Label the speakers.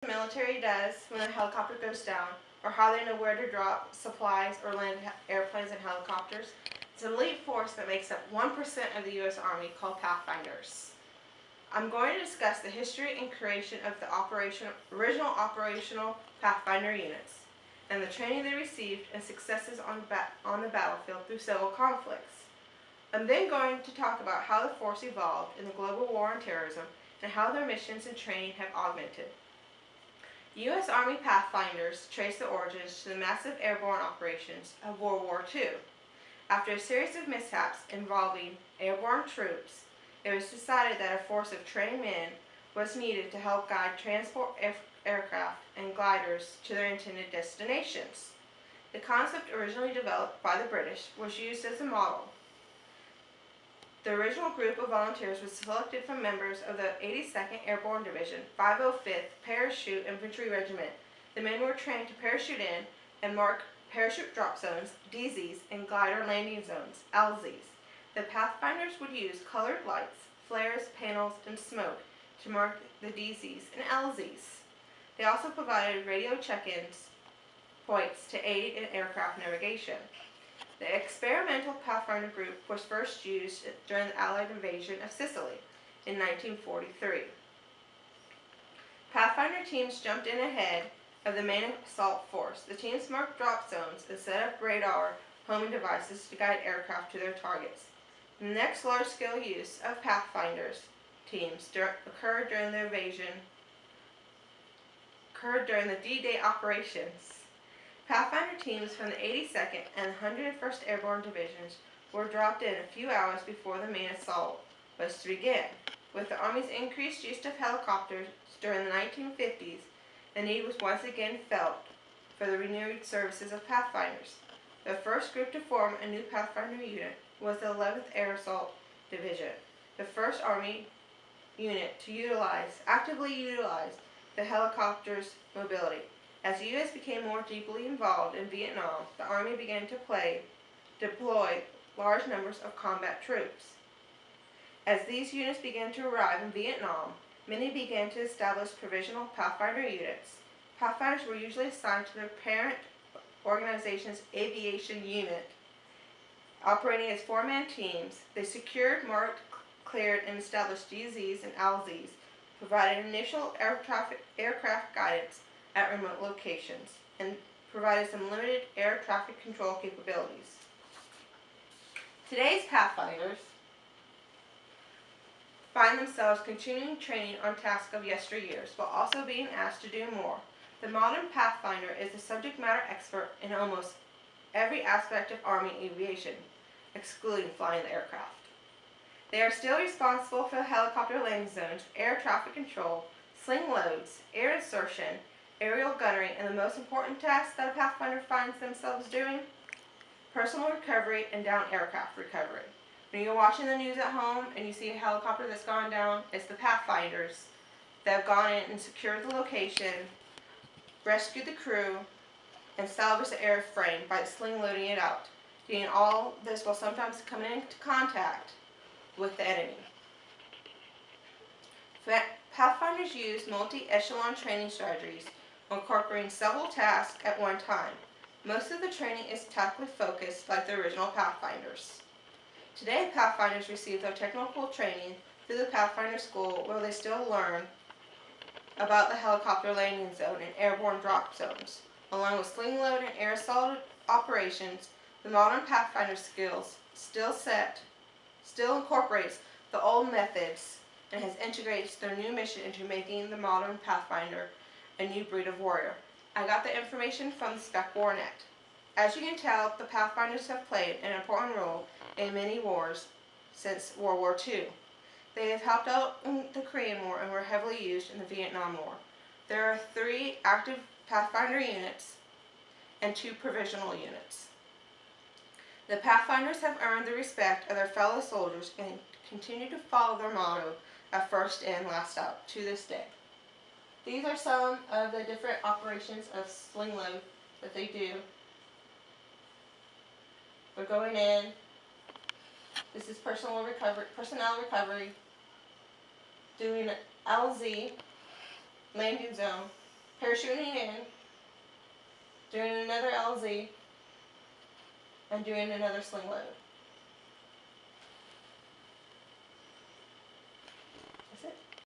Speaker 1: the military does when a helicopter goes down, or how they know where to drop supplies or land airplanes and helicopters. It's an elite force that makes up 1% of the U.S. Army called Pathfinders. I'm going to discuss the history and creation of the original operational Pathfinder units, and the training they received and successes on the battlefield through several conflicts. I'm then going to talk about how the force evolved in the global war on terrorism and how their missions and training have augmented. U.S. Army Pathfinders trace the origins to the massive airborne operations of World War II. After a series of mishaps involving airborne troops, it was decided that a force of trained men was needed to help guide transport aircraft and gliders to their intended destinations. The concept, originally developed by the British, was used as a model. The original group of volunteers was selected from members of the 82nd Airborne Division, 505th Parachute Infantry Regiment. The men were trained to parachute in and mark parachute drop zones, DZs, and glider landing zones, LZs. The Pathfinders would use colored lights, flares, panels, and smoke to mark the DZs and LZs. They also provided radio check-ins points to aid in aircraft navigation. The experimental Pathfinder group was first used during the Allied invasion of Sicily in 1943. Pathfinder teams jumped in ahead of the main assault force. The teams marked drop zones and set up radar homing devices to guide aircraft to their targets. The next large-scale use of Pathfinders teams occurred during the D-Day operations. Pathfinder teams from the 82nd and 101st Airborne Divisions were dropped in a few hours before the main assault was to begin. With the Army's increased use of helicopters during the 1950s, the need was once again felt for the renewed services of Pathfinders. The first group to form a new Pathfinder unit was the 11th Air Assault Division, the first Army unit to actively utilize the helicopter's mobility. As the U.S. became more deeply involved in Vietnam, the Army began to deploy large numbers of combat troops. As these units began to arrive in Vietnam, many began to establish provisional Pathfinder units. Pathfinders were usually assigned to their parent organization's aviation unit. Operating as four-man teams, they secured, marked, cleared, and established DZs and LZs, provided initial aircraft guidance at remote locations, and provided some limited air traffic control capabilities. Today's Pathfinders find themselves continuing training on tasks of yesteryears, while also being asked to do more. The modern Pathfinder is the subject matter expert in almost every aspect of Army aviation, excluding flying the aircraft. They are still responsible for helicopter landing zones, air traffic control, sling loads, air insertion, aerial gunnery, and the most important task that a Pathfinder finds themselves doing? Personal recovery and down aircraft recovery. When you're watching the news at home and you see a helicopter that's gone down, it's the Pathfinders that have gone in and secured the location, rescued the crew, and salvaged the airframe by sling loading it out. Doing all this while sometimes coming into contact with the enemy. Pathfinders use multi-echelon training strategies, incorporating several tasks at one time. Most of the training is tactically focused like the original Pathfinders. Today, Pathfinders receive their technical training through the Pathfinder School, where they still learn about the helicopter landing zone and airborne drop zones. Along with sling load and air assault operations, the modern Pathfinder skills still incorporates the old methods and has integrated their new mission into making the modern Pathfinder a new breed of warrior. I got the information from the Spec Warnet. As you can tell, the Pathfinders have played an important role in many wars since World War II. They have helped out in the Korean War and were heavily used in the Vietnam War. There are 3 active Pathfinder units and 2 provisional units. The Pathfinders have earned the respect of their fellow soldiers and continue to follow their motto of first in, last out to this day. These are some of the different operations of sling load that they do. They're going in. This is personnel recovery, doing LZ, landing zone, parachuting in, doing another LZ, and doing another sling load.